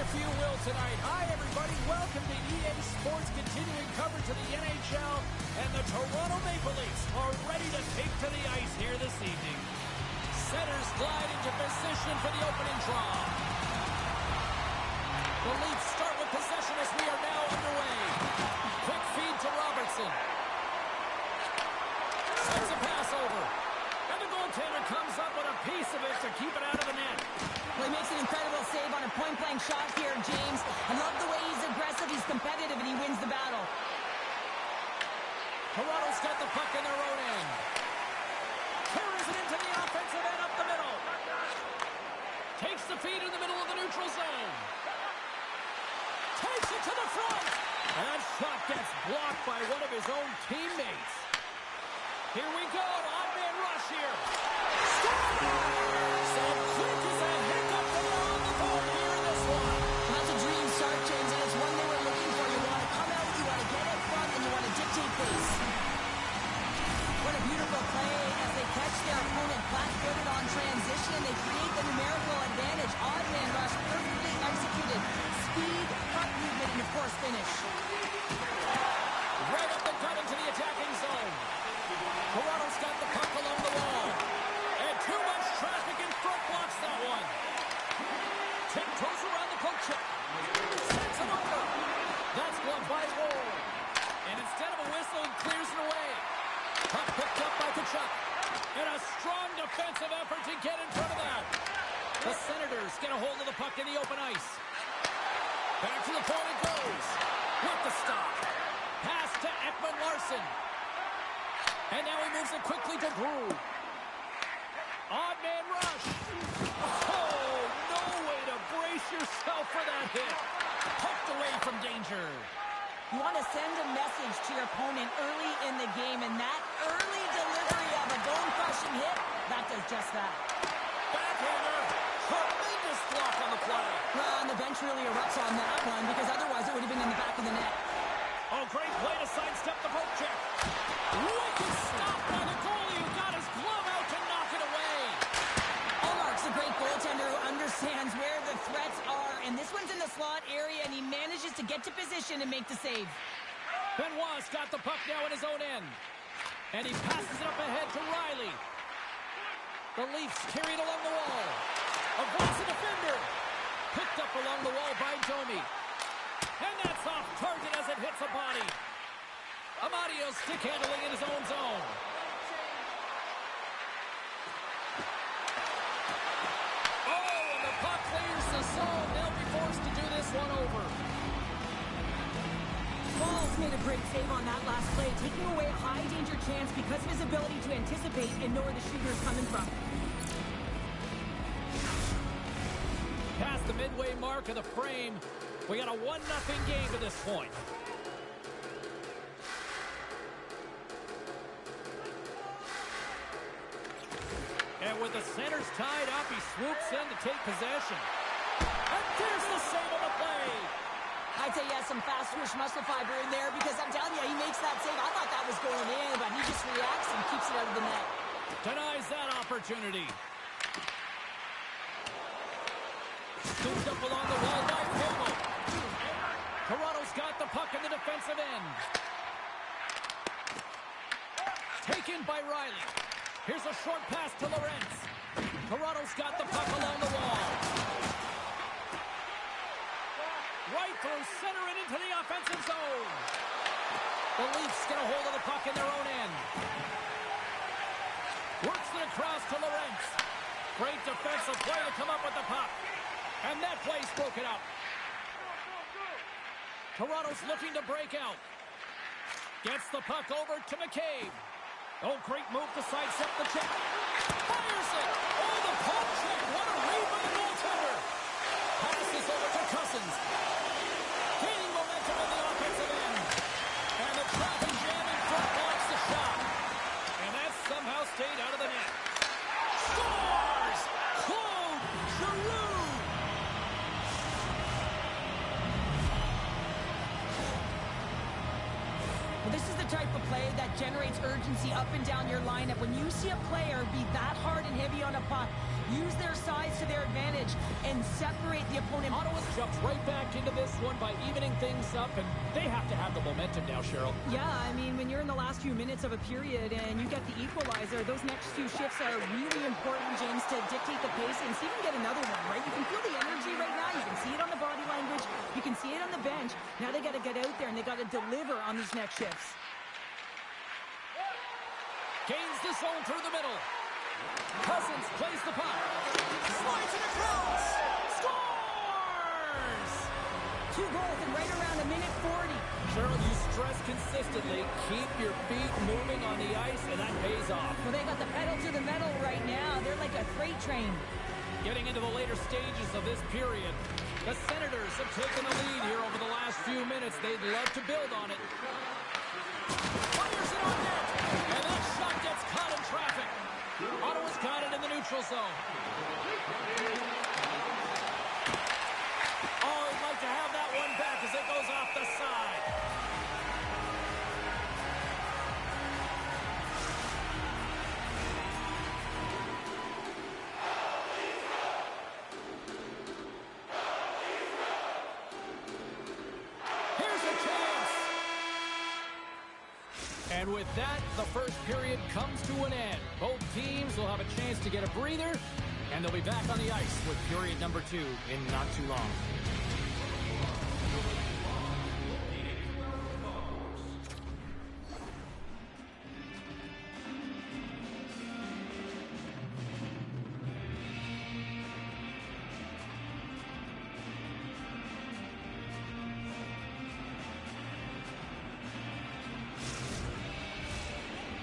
if you will, tonight. Hi, everybody. Welcome to EA Sports continuing coverage of the NHL. And the Toronto Maple Leafs are ready to take to the ice here this evening. Centers glide into position for the opening draw. The Leafs start with possession as we are now underway. Quick feed to Robertson. Sends a pass over. And the goaltender comes up with a piece of it to keep it out of the net. Well, he makes an incredible save on a point-blank shot here, James. I love the way he's aggressive, he's competitive, and he wins the battle. Toronto's got the puck in their own end. Carries it into the offensive end up the middle. Takes the feed in the middle of the neutral zone. Takes it to the front. And that shot gets blocked by one of his own teammates. Here we go. Odd man rush here. Scores! So quick as a hiccup to get on the phone here in this one. That's a dream start, James, and it's one they were looking for. You want to come out, you want to get in front, and you want to dictate pace. What a beautiful play as they catch their opponent flat-footed on transition. They create the numerical advantage. Odd man rush, perfectly executed. Speed, puck movement, and of course finish. Right up the gut into the attacking zone. Toronto's got the puck along the wall. And too much traffic in front blocks that one. Tiptoes around the poke check. Sends it over. That's blocked by Ward. And instead of a whistle, he clears it away. Puck picked up by Tkachuk. And a strong defensive effort to get in front of that. The Senators get a hold of the puck in the open ice. Back to the point it goes. With the stop. Pass to Ekman-Larsson. And now he moves it quickly to Groove. Odd man rush. Oh, no way to brace yourself for that hit. Poked away from danger. You want to send a message to your opponent early in the game, and that early delivery of a bone-crushing hit, that does just that. Backhander. Tremendous block on the play. Well, and the bench really erupts on that one, because otherwise it would have been in the back of the net. Oh, great play to sidestep the poke check. Wicked stop by the goalie who got his glove out to knock it away. Ullmark's a great goaltender who understands where the threats are, and this one's in the slot area, and he manages to get to position and make the save. Benoit's got the puck now in his own end. And he passes it up ahead to Riley. The Leafs carry it along the wall. A Boston defender. Picked up along the wall by Domi. And that's off target as it hits a body. Amadio stick handling in his own zone. Oh, and the puck clears the zone. They'll be forced to do this one over. Balls made a great save on that last play, taking away a high-danger chance because of his ability to anticipate and know where the shooter's coming from. Past the midway mark of the frame, we got a 1-0 game to this point. And with the centers tied up, he swoops in to take possession. And there's the save on the play. I'd say he has some fast twitch muscle fiber in there because I'm telling you, he makes that save. I thought that was going in, but he just reacts and keeps it out of the net. Denies that opportunity. Scooped up along the wall by Fogo. Toronto's got the puck in the defensive end. Taken by Riley. Here's a short pass to Lorentz. Toronto's got the puck along the wall. Right through center and into the offensive zone. The Leafs get a hold of the puck in their own end. Works it across to Lorentz. Great defensive play to come up with the puck. And that play's broken up. Toronto's looking to break out. Gets the puck over to McCabe. Oh, great move to sidestep the check. Fires it. Oh, the poke check. What a read by the goaltender. Passes over to Cousins. Gaining momentum in the offensive end. And the traffic jam in front blocks the shot. And that somehow stayed out of the net. Scores! Claude Giroux! Well, this is the type of play that generates urgency up and down your lineup. When you see a player be that hard and heavy on a puck, use their size to their advantage and separate the opponent. Ottawa jumps right back into this one by evening things up, and they have to have the momentum now, Cheryl. Yeah, I mean, when you're in the last few minutes of a period and you get the equalizer, those next few shifts are really important, James, to dictate the pace and see if you can get another one, right? You can feel the energy right now. You can see it on the body language. You can see it on the bench. Now they got to get out there and they got to deliver on these next shifts. Gains the zone through the middle. Cousins plays the puck. Slides it across. Scores! 2 goals in right around a minute 40. Cheryl, you stress consistently, keep your feet moving on the ice, and that pays off. Well, they got the pedal to the metal right now. They're like a freight train. Getting into the later stages of this period, the Senators have taken the lead here over the last few minutes. They'd love to build on it. Fires it on net, and that shot gets caught in traffic. Ottawa's got it in the neutral zone. Oh, he'd like to have that one back as it goes off the side. Here's a chance. And with that, the first period comes to an end. Both teams will have a chance to get a breather, and they'll be back on the ice with period number 2 in not too long.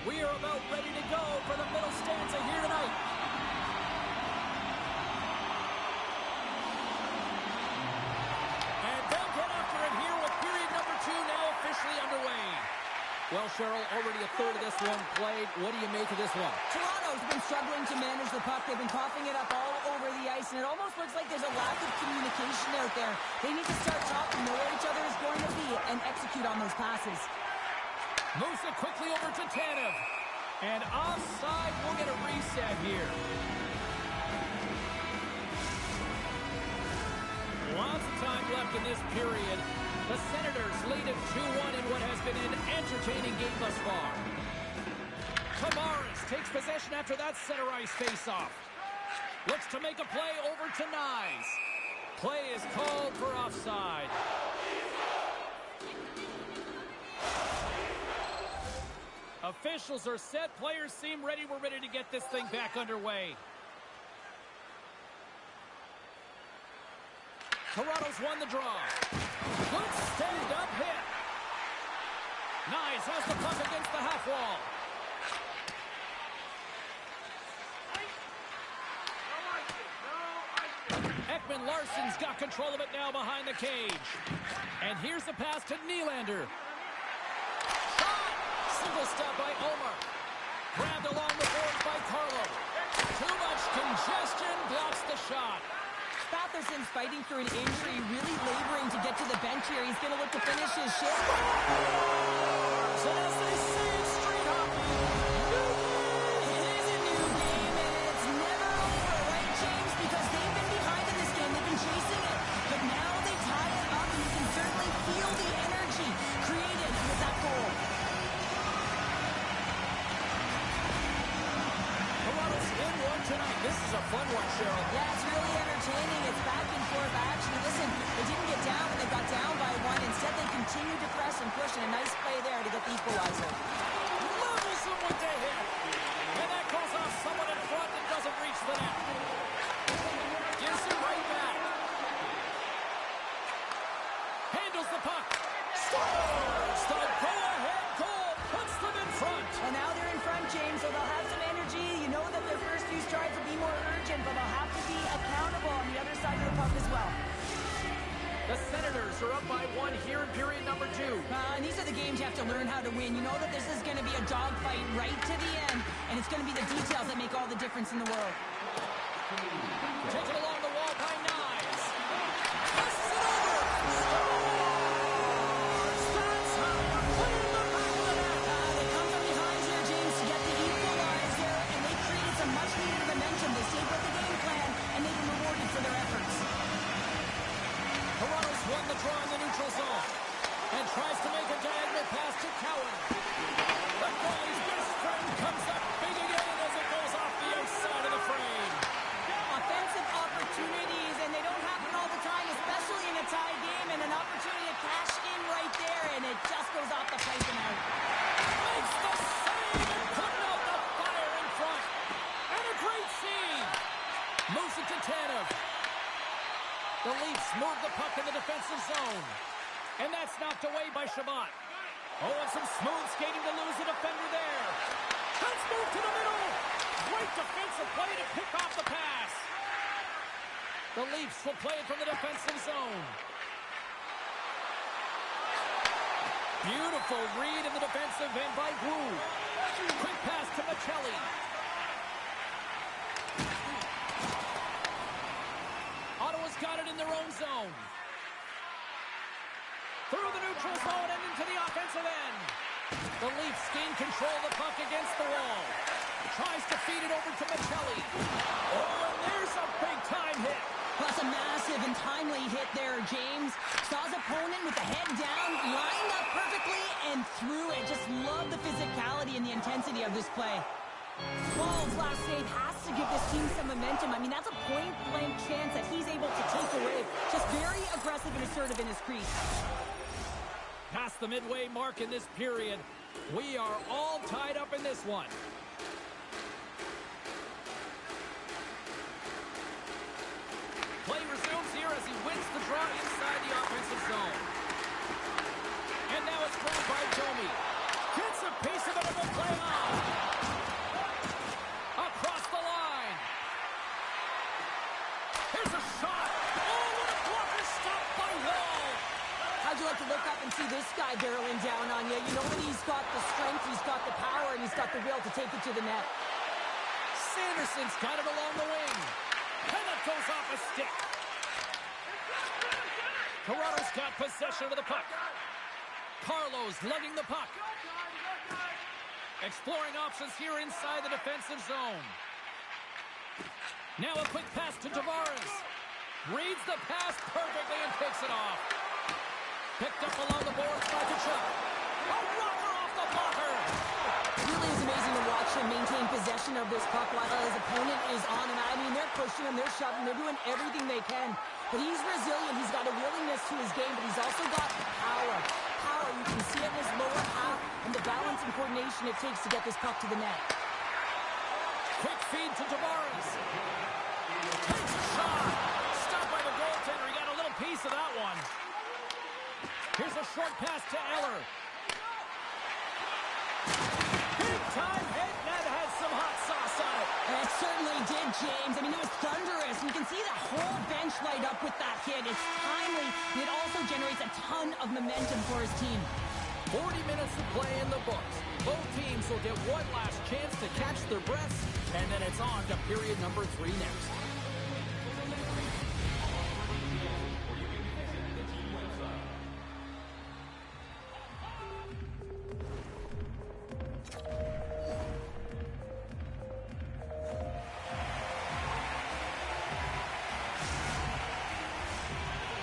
We are about ready to go for the middle stanza here tonight. And they'll get after it here with period number 2 now officially underway. Well, Cheryl, already a third of this one played. What do you make of this one? Toronto's been struggling to manage the puck. They've been coughing it up all over the ice, and it almost looks like there's a lack of communication out there. They need to start talking, know where each other is going to be, and execute on those passes. Moves it quickly over to Tanev. And offside, we'll get a reset here. Lots of time left in this period. The Senators lead it 2-1 in what has been an entertaining game thus far. Tavares takes possession after that center ice face-off. Looks to make a play over to Nyes. Play is called for offside. Officials are set. Players seem ready. We're ready to get this thing back underway. Toronto's won the draw. Good stand-up hit. Nyes has the puck against the half wall. Ekman-Larsson's got control of it now behind the cage. And here's the pass to Nylander. Single stop by Omar. Grabbed along the boards by Carlo. Too much congestion, blocks the shot. Spatherson's fighting through an injury, really laboring to get to the bench here. He's going to look to finish his shift. So as they say in street hockey, it is a new game, and it's never over, right, James? Because they've been behind in this game. They've been chasing it. But now they tie it up, and you can certainly feel the energy created with that goal. Toronto's in one tonight. This is a fun one, Cheryl. Yeah, it's really entertaining. It's back and forth action. Listen, they didn't get down when they got down by 1. Instead, they continued to press and push, and a nice play there to get the equalizer. Levels him with the hit. And that goes off someone in front and doesn't reach the net. Gives it right back. Handles the puck. Scores! The go-ahead goal puts them in front. Well, now they're in front, James, so they'll have some energy. You know that their first few strides will be more urgent, but they'll have to be accountable on the other side of the puck as well. The Senators are up by 1 here in period number 2. And these are the games you have to learn how to win. You know that this is going to be a dogfight right to the end, and it's going to be the details that make all the difference in the world. Taken along the wall by Nyes. Passes it over. Scores! That's how you put it in the back zone. And that's knocked away by Shabbat. Oh, and some smooth skating to lose the defender there. Let's move to the middle. Great defensive play to pick off the pass. The Leafs will play it from the defensive zone. Beautiful read in the defensive end by Wu. Quick pass to Maccelli. Ottawa's got it in their own zone. Through the neutral zone and into the offensive end. The Leafs gain control of the puck against the wall. Tries to feed it over to Maccelli. Oh, and there's a big-time hit. That's a massive and timely hit there, James. Saw his opponent with the head down, lined up perfectly, and threw it. Just love the physicality and the intensity of this play. Ball's last save has to give this team some momentum. I mean, that's a point-blank chance that he's able to take away. Just very aggressive and assertive in his crease. Past the midway mark in this period. We are all tied up in this one. Play resumes here as he wins the draw inside the offensive zone. And now it's grabbed by Domi. Gets a piece of it and will play on. Across the line. Here's a shot. Oh, what a blocker stopped by Wall. How'd you like to look up and see this guy barreling down on you? You know when he's got the strength, he's got the power, and he's got the will to take it to the net. Sanderson's got it along the wing. And that goes off a stick. Toronto's got possession of the puck. Carlos lugging the puck. Exploring options here inside the defensive zone. Now a quick pass to Tavares. Reads the pass perfectly and picks it off. Picked up along the boards by Tkachuk. A rocker off the blocker. It really is amazing to watch him maintain possession of this puck while his opponent is on him. I mean, they're pushing him, they're shoving, they're doing everything they can. But he's resilient, he's got a willingness to his game, but he's also got power. Power, you can see it in his lower half, and the balance and coordination it takes to get this puck to the net. Quick feed to Tavares. Takes a shot. Stopped by the goaltender. He got a little piece of that one. Here's a short pass to Eller. Big time hit that has some hot sauce on it. And it certainly did, James. I mean, it was thunderous. You can see the whole bench light up with that hit. It's timely, and it also generates a ton of momentum for his team. 40 minutes to play in the books. Both teams will get one last chance to catch their breaths, and then it's on to period number 3 next.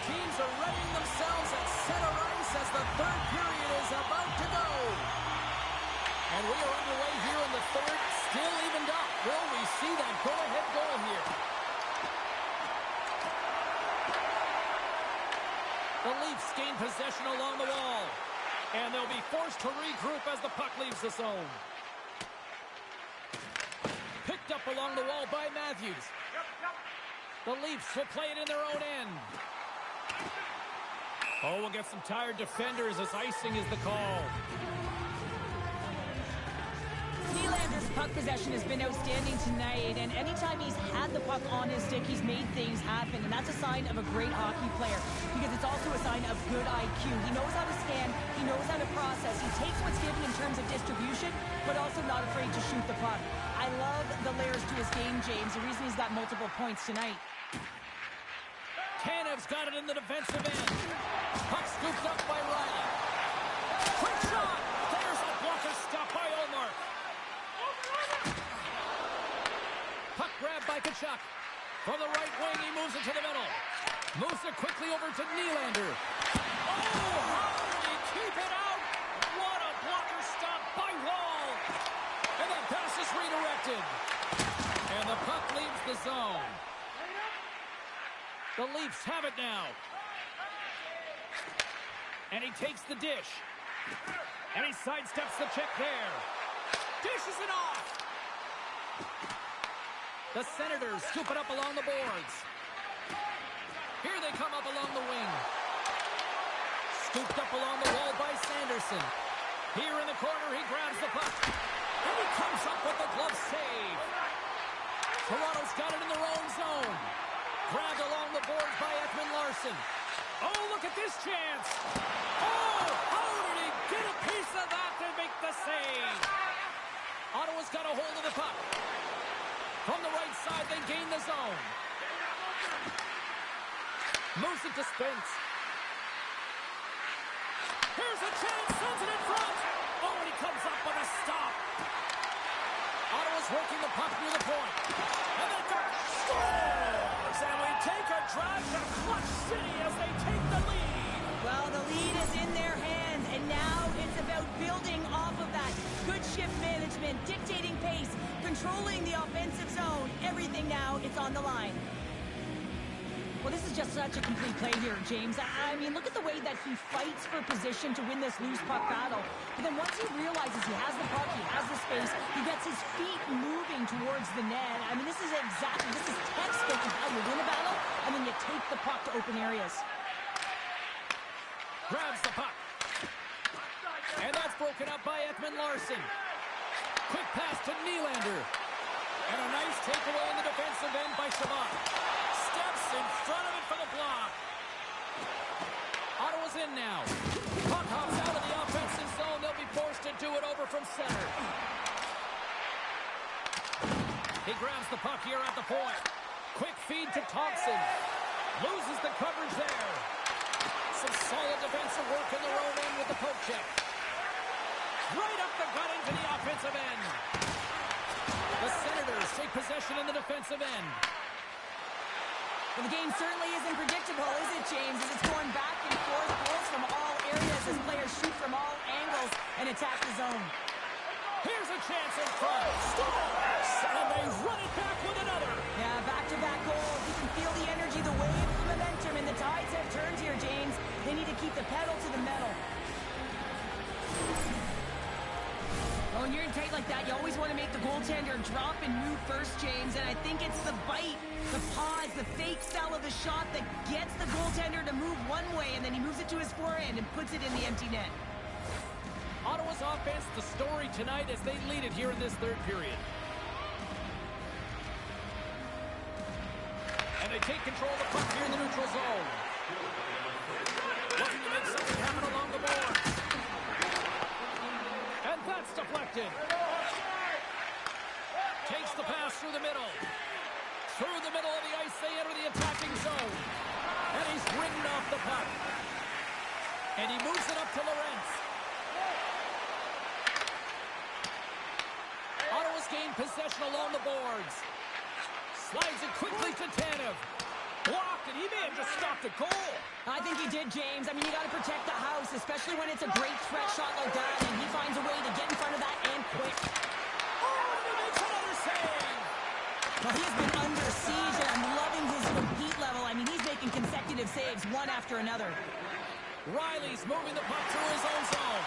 Teams are readying themselves at center ice as the third period is about to go. And we are underway here in the third, still evened up. Will we see that go-ahead goal here? The Leafs gain possession along the wall. And they'll be forced to regroup as the puck leaves the zone. Picked up along the wall by Matthews. The Leafs will play it in their own end. Oh, we'll get some tired defenders as icing is the call. Nylander's puck possession has been outstanding tonight, and anytime he's had the puck on his stick, he's made things happen, and that's a sign of a great hockey player, because it's also a sign of good IQ. He knows how to scan, he knows how to process, he takes what's given in terms of distribution, but also not afraid to shoot the puck. I love the layers to his game, James, the reason he's got multiple points tonight. Tanev's got it in the defensive end. Puck scooped up by Riley. Quick shot! There's a blocker stop by Omar. Puck grabbed by Tkachuk. From the right wing, he moves it to the middle. Moves it quickly over to Nylander. Oh, how did he keep it out? What a blocker stop by Wall. And the pass is redirected. And the puck leaves the zone. The Leafs have it now. And he takes the dish. And he sidesteps the check there. Dishes it off. The Senators scoop it up along the boards. Here they come up along the wing. Scooped up along the wall by Sanderson. Here in the corner, he grabs the puck. And he comes up with the glove save. Toronto's got it in their own zone. Grabbed along the boards by Ekman-Larsson. Oh, look at this chance. Oh, how did he get a piece of that to make the save? Ottawa's got a hold of the puck. From the right side, they gain the zone. Moves it to Spence. Here's a chance, sends it in front. Oh, and he comes up with a stop. Ottawa's working the puck near the point. And then scores! And we take a drive to Clutch City as they take the lead. Well, the lead is in their hands, and now it's about building off of that. Good shift management, dictating pace, controlling the offensive zone. Everything now, it's on the line. Well, this is just such a complete play here, James. I mean, look at the way that he fights for position to win this loose puck battle. But then once he realizes he has the puck, he has the space, he gets his feet moving towards the net. I mean, this is textbook of how you win a battle, and then you take the puck to open areas. Grabs the puck. And that's broken up by Ekman-Larsson. Quick pass to Nylander. And a nice takeaway in the defensive end by Chabot. Steps in front of it for the block. Ottawa's in now. Puck hops out of the offensive zone. They'll be forced to do it over from center. He grabs the puck here at the point. Quick feed to Thompson. Loses the coverage there. Some solid defensive work in their own end with the poke check. Right up the gut into the offensive end. The Senators take possession in the defensive end. Well, the game certainly isn't predictable, is it, James? As it's going back and forth, goals from all areas as players shoot from all angles and attack the zone. Here's a chance in front. Scores! And they run it back with another. Yeah, back-to-back goals. You can feel the energy, the wave, the momentum, and the tides have turned here, James. They need to keep the pedal to the metal. When you're in tight like that, you always want to make the goaltender drop and move first, James. And I think it's the bite, the pause, the fake style of the shot that gets the goaltender to move one way, and then he moves it to his forehand and puts it in the empty net. Ottawa's offense, the story tonight as they lead it here in this third period. And they take control of the puck here in the neutral zone. Looking to make something happen along the boards. And that's deflected. Takes the pass through the middle. Through the middle of the ice, they enter the attacking zone. And he's ridden off the puck. And he moves it up to Lorentz. Ottawa's gained possession along the boards. Slides it quickly to Tanev. Blocked, and he may have just stopped a goal. I think he did, James. I mean, you got to protect the house, especially when it's a great threat shot like that, and he finds a way to get in front of that and quick. Oh, and he makes another save. Well, he has been under siege, and I'm loving his compete level. I mean, he's making consecutive saves, one after another. Riley's moving the puck through his own zone.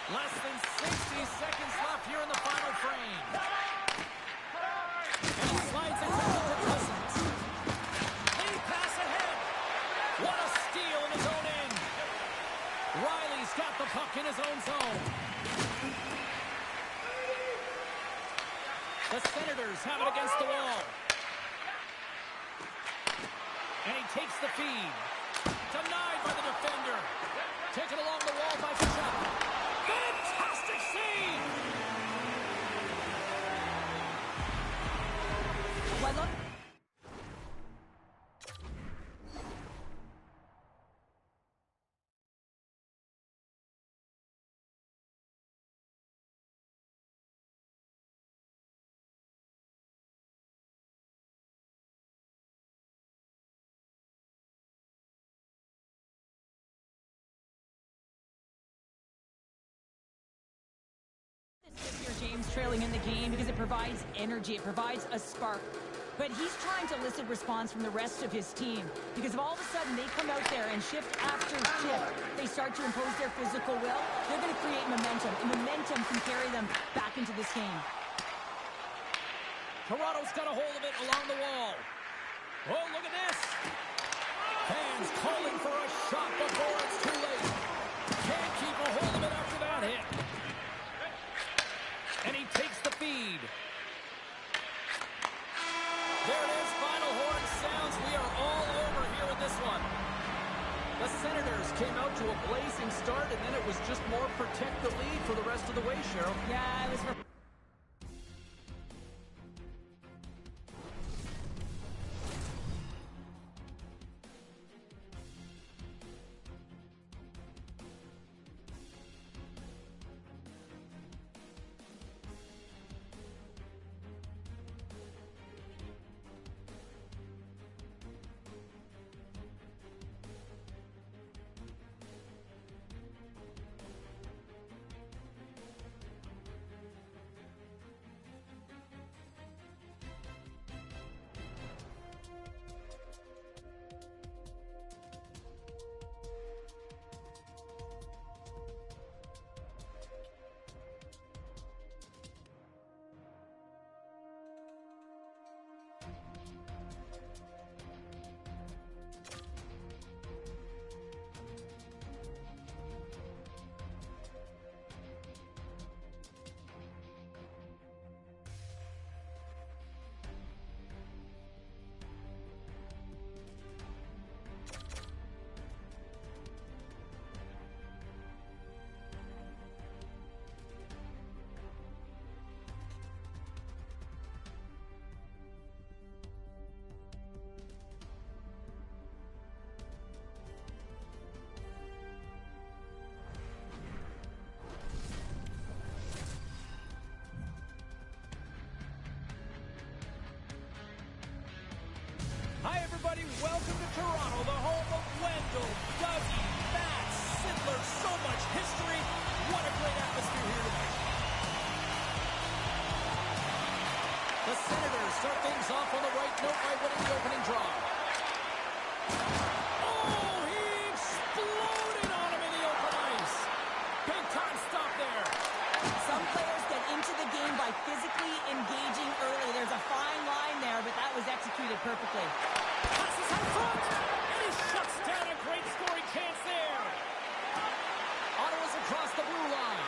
Less than 60 seconds left here in the final frame. And he slides it quickly to Cousins. Lead pass ahead. What a steal in his own end. Riley's got the puck in his own zone. The Senators have it against the wall. And he takes the feed. Denied by the defender. Taken along the wall by Kachuk. Fantastic save! Well, look. James trailing in the game because it provides energy, it provides a spark. But he's trying to elicit response from the rest of his team because if all of a sudden they come out there and shift after shift, they start to impose their physical will, they're going to create momentum, and momentum can carry them back into this game. Toronto's got a hold of it along the wall. Oh, look at this. Fans calling for a shot before it's too late. Can't keep a hold of it after that hit. And he takes the feed. There it is, final horn sounds. We are all over here in this one. The Senators came out to a blazing start, and then it was just more protect the lead for the rest of the way, Cheryl. Yeah, it was for... Hi, everybody. Welcome to Toronto, the home of Wendell, Dougie, Matt, Sidler. So much history. What a great atmosphere here tonight. The Senators start things off on the right note by winning the opening draw. Oh, he exploded on him in the open ice. Big time stop there. Some players get into the game by physically engaging early. There's a fine line there, but that was executed perfectly. Passes out front, and he shuts down a great scoring chance there. Ottawa's across the blue line.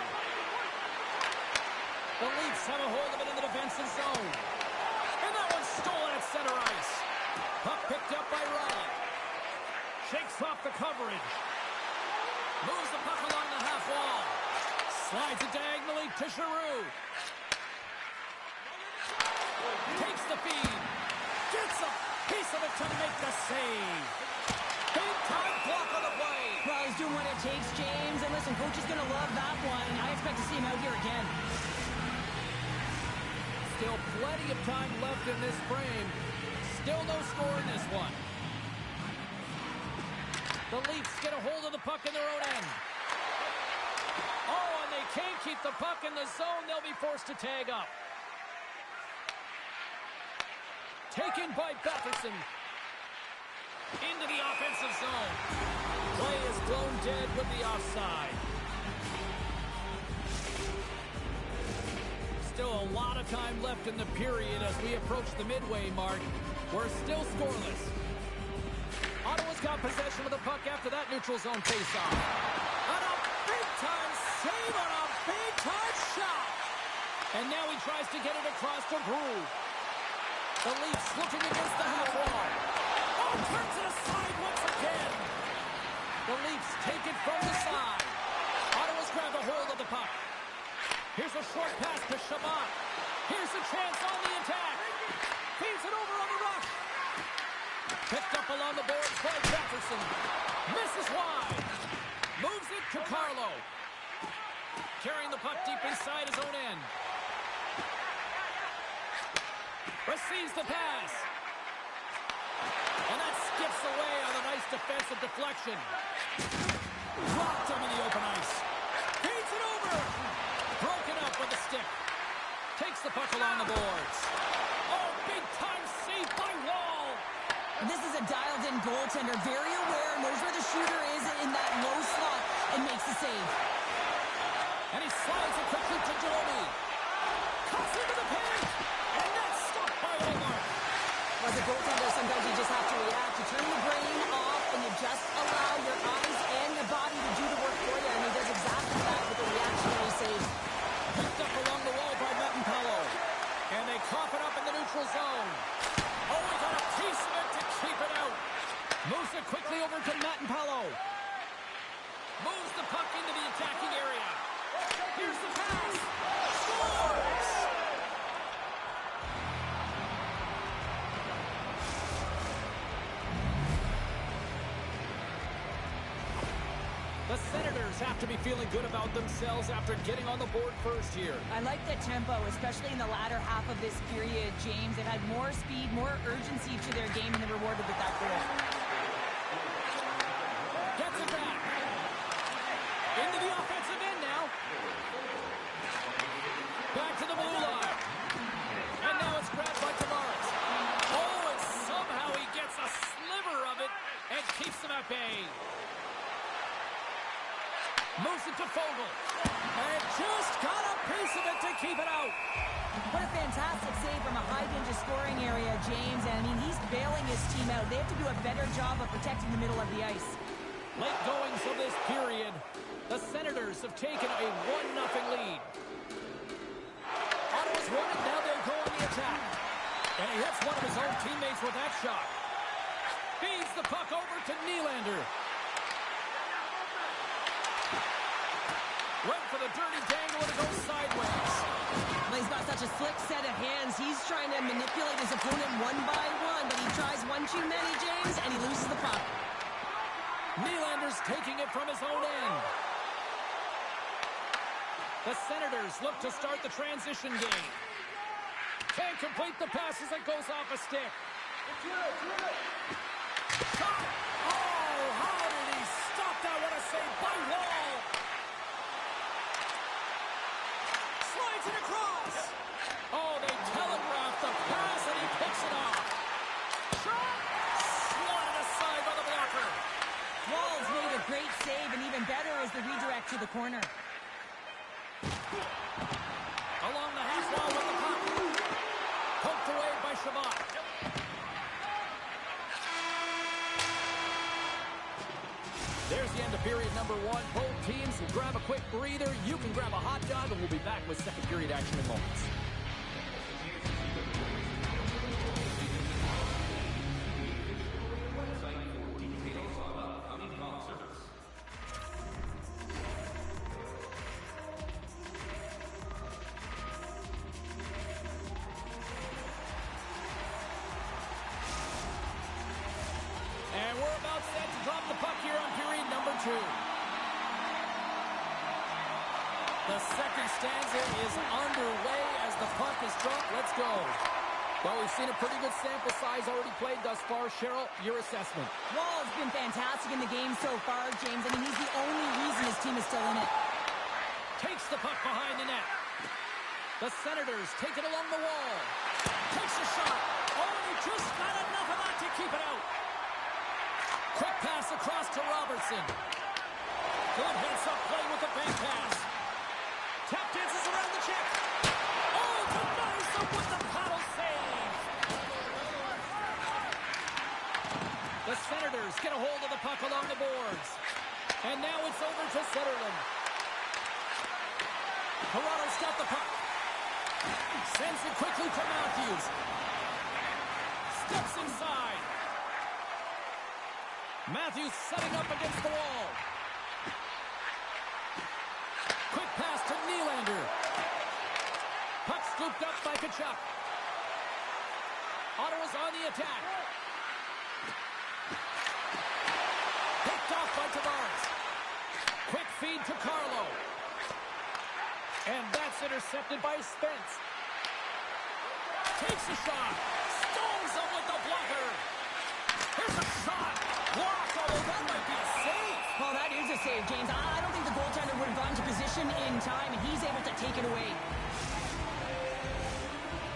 The Leafs have a hold of it in the defensive zone. And that one's stolen at center ice. Puck picked up by Riley. Shakes off the coverage. Moves the puck along the half wall. Slides it diagonally to Giroux. Takes the feed. Gets a piece of it to make the save. Big time block on the play. Well, he's doing what it takes, James. And listen, coach is going to love that one. I expect to see him out here again. Still plenty of time left in this frame. Still no score in this one. The Leafs get a hold of the puck in their own end. Oh, and they can't keep the puck in the zone. They'll be forced to tag up. Taken by Batherson. Into the offensive zone. Play is blown dead with the offside. Still a lot of time left in the period as we approach the midway mark. We're still scoreless. Ottawa's got possession of the puck after that neutral zone faceoff. And a big-time save on a big-time shot. And now he tries to get it across to Groove. The Leafs looking against the half wall. Oh, turns it aside once again. The Leafs take it from the side. Ottawa's grabbed a hold of the puck. Here's a short pass to Shabbat. Here's a chance on the attack. Feeds it over on the rush. Picked up along the boards by Jefferson. Misses wide. Moves it to Carlo. Carrying the puck deep inside his own end. Receives the pass. And that skips away on a nice defensive deflection. Dropped him in the open ice. Feeds it over. Broken up with the stick. Takes the puck along the boards. Oh, big time save by Wall. This is a dialed-in goaltender. Very aware, knows where the shooter is in that low slot, and makes the save. And he slides it quickly to Jerome. Cuts into the paint. And that's stopped by Omar. As a goaltender, sometimes you just have to react. You turn the brain off and you just allow your eyes and your body to do the work for you. And he does exactly that with a reactionary save. Picked up along the wall by Matt. And they cough it up in the neutral zone. Oh, he got a piece of it to keep it out. Moves it quickly over to Matt. Moves the puck into the attacking area. Here's the pass. Scores! The Senators have to be feeling good about themselves after getting on the board first here. I like the tempo, especially in the latter half of this period, James. They've had more speed, more urgency to their game, and they're rewarded with that goal. Gets it back. Into the offensive end now. Back to the blue line. And now it's grabbed by Tavares. Oh, and somehow he gets a sliver of it and keeps them at bay. Moves it to Fogle. And just got a piece of it to keep it out. What a fantastic save from a high-danger scoring area, James. And, I mean, he's bailing his team out. They have to do a better job of protecting the middle of the ice. Late goings of this period, the Senators have taken a 1-0 lead. Ottawa's won it, now they'll go on the attack. And he hits one of his own teammates with that shot. Feeds the puck over to Nylander. Went for the dirty dangle and it goes sideways. Well, he's got such a slick set of hands. He's trying to manipulate his opponent one by one, but he tries one too many, James, and he loses the puck. Nylander's taking it from his own end. The Senators look to start the transition game. Can't complete the pass as it goes off a stick. Shot! Oh, how did he stop that? What a save by Wall! Slides it across! Oh, they telegraphed the pass and he picks it off. Shot! Slotted aside by the blocker. Wall's made a great save, and even better is the redirect to the corner. Along the half wall with the puck. Poked away by Shabbat. There's the end of period number one. Both teams will grab a quick breather. You can grab a hot dog, and we'll be back with second period action in moments. And we're about set to drop the puck here on period number two. The second stanza is underway as the puck is dropped. Let's go. Well, we've seen a pretty good sample size already played thus far. Cheryl, your assessment. Wall's been fantastic in the game so far, James. I mean, he's the only reason his team is still in it. Takes the puck behind the net. The Senators take it along the wall. Takes a shot. Oh, he just got enough of that to keep it out. Quick pass across to Robertson. Good heads-up play with the bank pass. Tap dances around the check. Oh, denies them with the paddle save. The Senators get a hold of the puck along the boards. And now it's over to Sutherland. Toronto's got the puck. Sends it quickly to Matthews. Steps inside. Matthews setting up against the wall. Quick pass to Nylander. Puck scooped up by Tkachuk. Ottawa's on the attack. Picked off by Tavares. Quick feed to Carlo. And that's intercepted by Spence. Takes a shot. Stones him with the blocker. Here's a shot. Blocked, although that might be a save. Well, that is a save, James. I don't think the goaltender would have gone to position in time, and he's able to take it away.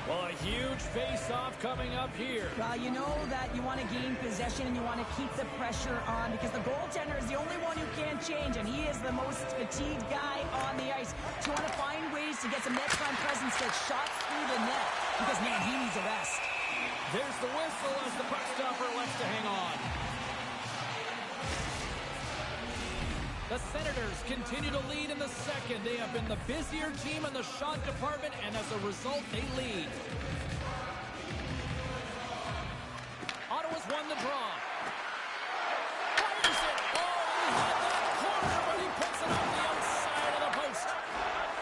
Well, a huge face-off coming up here. Well, you know that you want to gain possession and you want to keep the pressure on because the goaltender is the only one who can't change, and he is the most fatigued guy on the ice. So you want to find ways to get some net time presence, get shots through the net because, man, he needs a rest. There's the whistle as the puck stopper elects to hang on. The Senators continue to lead in the second. They have been the busier team in the shot department, and as a result, they lead. Ottawa's won the draw. Fires it. Oh, he had that corner, but he puts it on the outside of the post.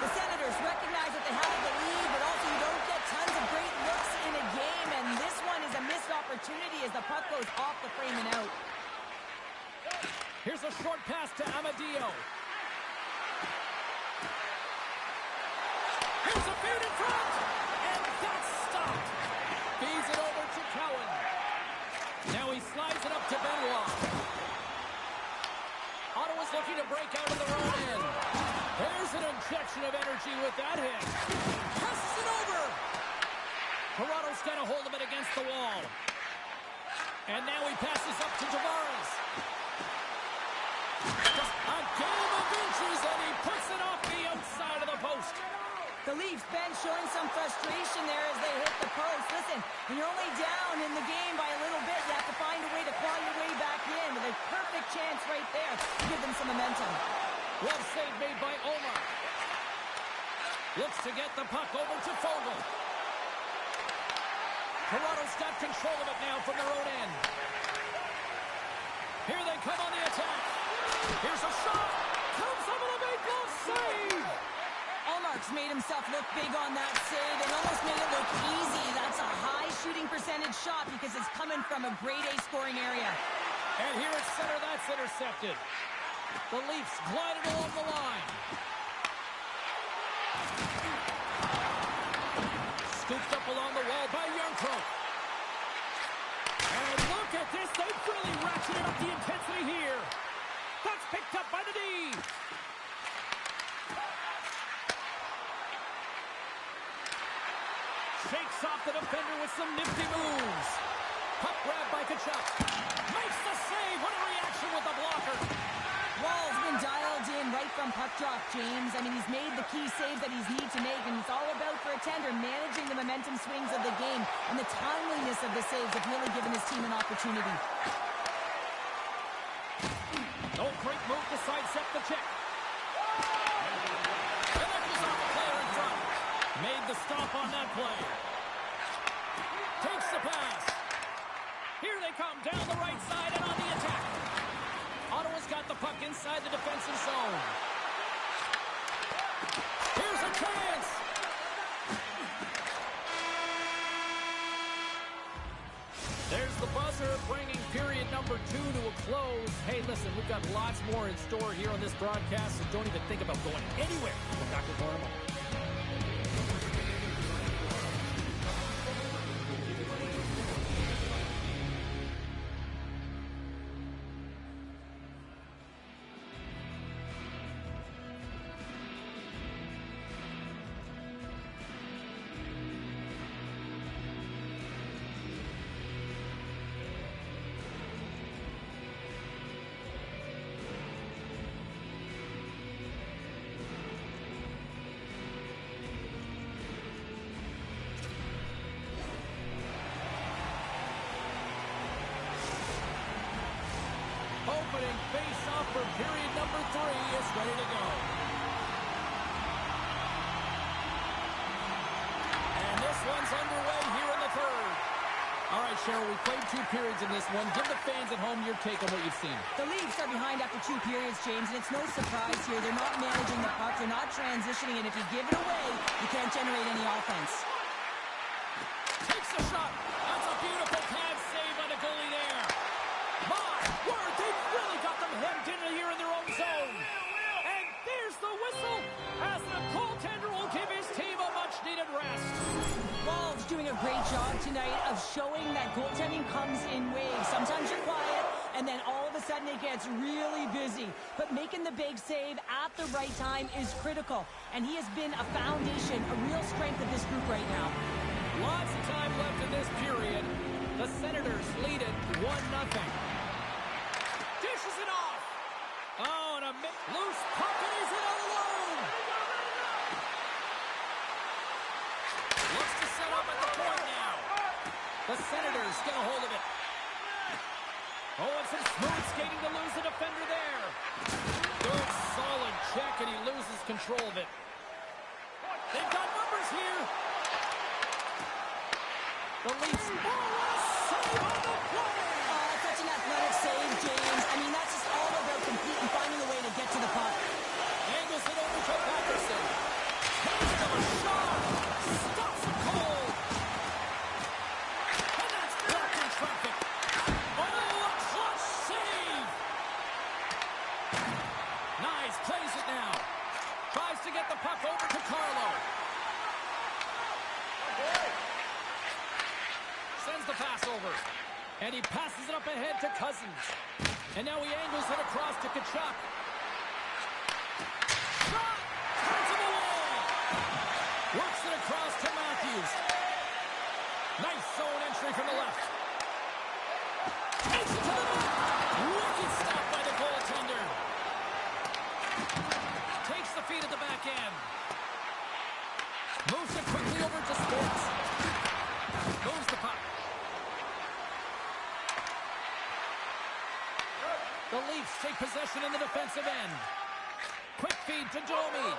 The Senators recognize that they have the lead, but also you don't get tons of great looks in a game, and this one is a missed opportunity as the puck goes off the frame and out. Here's a short pass to Amadio. Here's a feed in front, and that's stopped. Feeds it over to Cowan. Now he slides it up to Benoit. Ottawa's looking to break out of their own end. There's an injection of energy with that hit. Passes it over. Toronto's got a hold of it against the wall. And now he passes up to Tavares. Just a game of inches, and he puts it off the outside of the post. The Leafs bench showing some frustration there as they hit the post. Listen, when you're only down in the game by a little bit, you have to find a way to claw your way back in. With a perfect chance right there to give them some momentum. Well save made by Omar. Looks to get the puck over to Fogle. Toronto's got control of it now from their own end. Here they come on the attack. Here's a shot. Comes up with a big glove save. Ullmark's made himself look big on that save and almost made it look easy. That's a high shooting percentage shot because it's coming from a grade A scoring area. And here at center, that's intercepted. The Leafs glided along the line. Scooped up along the wall by Jarnkrok. And look at this. They've really ratcheted up the intensity here. That's picked up by the D. Shakes off the defender with some nifty moves. Puck grab by Tkachuk. Makes the save. What a reaction with the blocker. Wall's been dialed in right from puck drop, James. I mean, he's made the key saves that he's need to make, and it's all about, for a tender, managing the momentum swings of the game, and the timeliness of the saves have really given his team an opportunity. Oh, great move to sidestep the check. And that goes off the player in front. Made the stop on that play. Takes the pass. Here they come down the right side and on the attack. Ottawa's got the puck inside the defensive zone. Here's a chance. There's the buzzer, bringing period number 2 to a close. Hey, listen, we've got lots more in store here on this broadcast, so don't even think about going anywhere. We're back with more in a moment. Opening face-off for period number 3 is ready to go. And this one's underway here in the third. All right, Cheryl, we played 2 periods in this one. Give the fans at home your take on what you've seen. The Leafs are behind after 2 periods, James, and it's no surprise here. They're not managing the puck. They're not transitioning, and if you give it away, you can't generate any offense. Takes the shot. That's a beautiful pad save by the goalie there. My word, they've really got them hemmed in here in their own zone. And there's the whistle as the goaltender will give his team a much-needed rest. Wall's doing a great job tonight of showing that goaltending comes in waves. Sometimes you're quiet, and then all of a sudden it gets really busy. But making the big save at the right time is critical, and he has been a foundation, a real strength of this group right now. Lots of time left in this period. The Senators lead it 1-0. Dishes it off. Oh, and a loose puck, and he's in alone. Looks to set up at the point now. The Senators get a hold of it. Oh, and some smooth skating to lose the defender there. Good, solid check, and he loses control of it. They've got numbers here. The Leafs. Oh, save on the play. Oh, such an athletic save, James. I mean, that's just all about completing, finding a way to get to the puck. Angles it over to Patterson. Takes a shot. Stops it cold. And that's blocked in traffic. Oh, a clutch save. Nice. Plays it now. Tries to get the puck over to Carlo. Sends the pass over. And he passes it up ahead to Cousins. And now he angles it across to Tkachuk. Shot! Turns him away! Works it across to Matthews. Nice zone entry from the left. Takes it to the net! Wicked stop by the goaltender. Takes the feed at the back end. Moves it quickly over to Sports. Moves the puck. The Leafs take possession in the defensive end. Quick feed to Domi.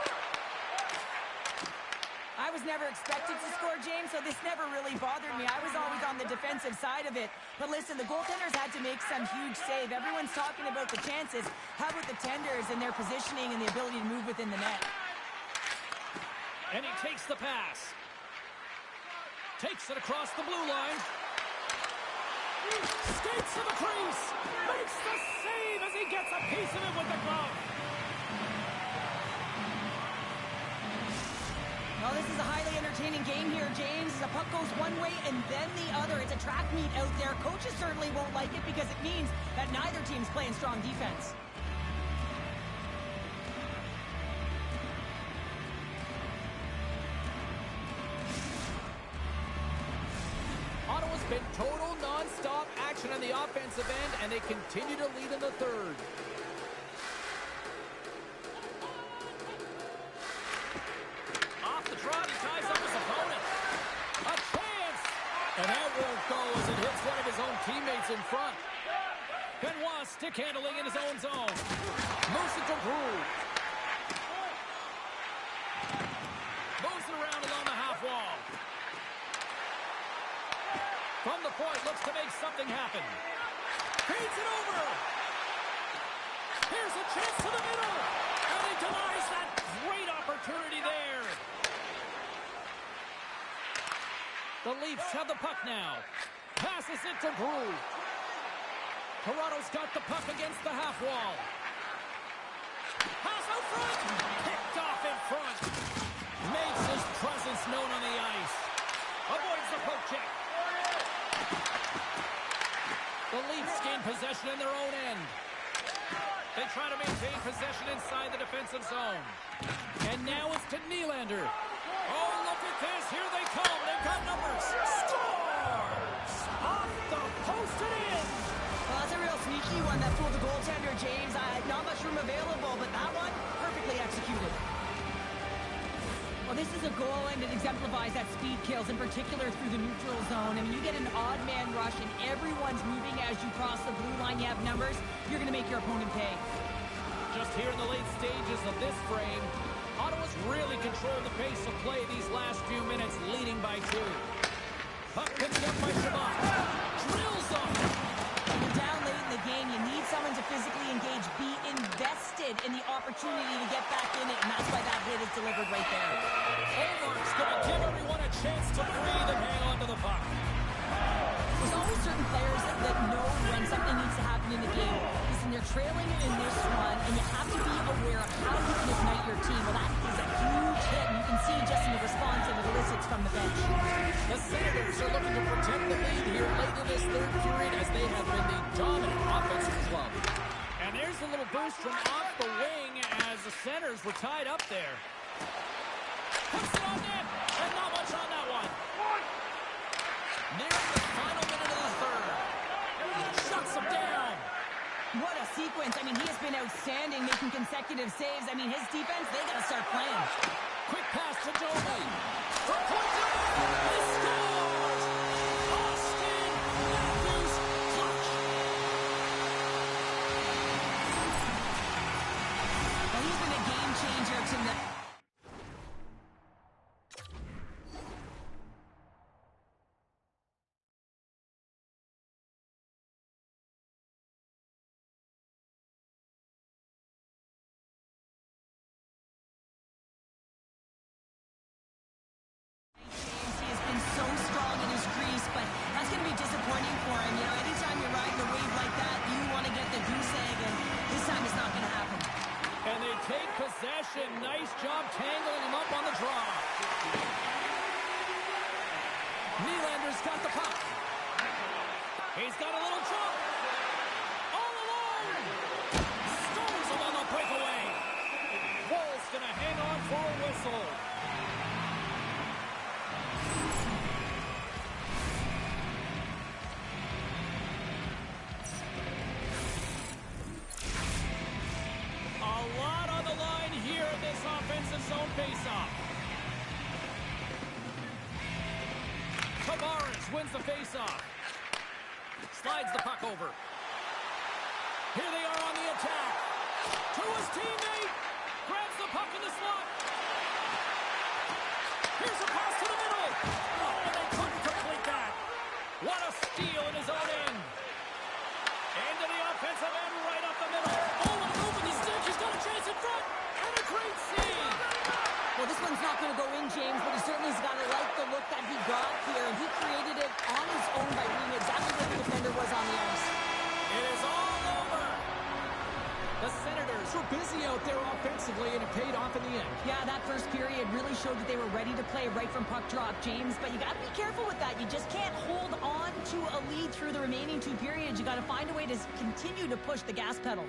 I was never expected to score, James, so this never really bothered me. I was always on the defensive side of it. But listen, the goaltenders had to make some huge save. Everyone's talking about the chances. How about the tenders and their positioning and the ability to move within the net? And he takes the pass. Takes it across the blue line. Skates to the crease. Makes the save as he gets a piece of it with the glove. Well, this is a highly entertaining game here, James. The puck goes one way and then the other. It's a track meet out there. Coaches certainly won't like it because it means that neither team's playing strong defense. Ottawa's been total non-stop action on the offensive end, and they continue to lead in the third. Off the trot, he ties up his opponent. A chance! And that won't go as it hits one of his own teammates in front. Benoit stick handling in his own zone. Moves it to Groove. Moves it around along the half wall. From the point, looks to make something happen. Feeds it over. Here's a chance to the middle. And he denies that great opportunity there. The Leafs have the puck now. Passes it to Groove. Toronto's got the puck against the half wall. Pass out front. Picked off in front. Makes his presence known on the ice. Avoids the poke check. The Leafs gain possession in their own end. They try to maintain possession inside the defensive zone. And now it's to Nylander. Oh, look at this. Here they come. They've got numbers. Scores! Off the post and in. Well, that's a real sneaky one that fooled the goaltender, James. Not much room available, but that one, perfectly executed. Well, this is a goal, and it exemplifies that speed kills, in particular through the neutral zone. I mean, you get an odd man rush, and everyone's moving as you cross the blue line. You have numbers. You're going to make your opponent pay. Just here in the late stages of this frame, Ottawa's really controlled the pace of play these last few minutes, leading by 2. Puck picked up by Shabbat. Drills them. When you're down late in the game, you need someone to physically engage, be invested in the opportunity to get back in it, and that's why that hit is delivered right there. Ullmark's going to give everyone a chance to breathe and hang on to the puck. There's always certain players that know when something needs to happen in the game. Listen, they're trailing in this one, and you have to be aware of how you can ignite your team. Well, that is a huge hit, and you can see just in the response that it elicits from the bench. The Senators are looking to protect the lead here late in this third period as they have been the dominant offensive club. And there's a little boost from off the wing as the Senators were tied up there. Puts it on net, and not much on that one. Nearing the final minute of the third. Shuts him down. What a sequence. I mean, he has been outstanding, making consecutive saves. I mean, his defense, they got to start playing. Quick pass to Domi. For point to he scores! Austin Matthews, touch. Well, he's been a game changer tonight. James, he has been so strong in his crease, but that's going to be disappointing for him. You know, anytime you're riding a wave like that, you want to get the goose egg, and this time it's not going to happen. And they take possession. Nice job tangling him up on the draw. Nylander's got the puck. He's got a little jump. All alone. Scores him on the breakaway. Woll's going to hang on for a whistle. A lot on the line here in this offensive zone faceoff. Tavares wins the faceoff. Slides the puck over. Here they are on the attack. To his teammate. Grabs the puck in the slot. Here's a pass to the middle. Oh, and they couldn't complete that. What a steal in his own end. Into the offensive end, right up the middle. Oh, and a move with the stick. He's got a chance in front. And a great save. Well, this one's not going to go in, James, but he certainly has got to like the look that he got here, and he created it on his own by reading exactly where the defender was on the ice. It is all over. The Senators were busy out there offensively, and it paid off in the end. Yeah, that first period really showed that they were ready to play right from puck drop, James, but you got to be careful with that. You just can't hold on to a lead through the remaining two periods. You got to find a way to continue to push the gas pedal.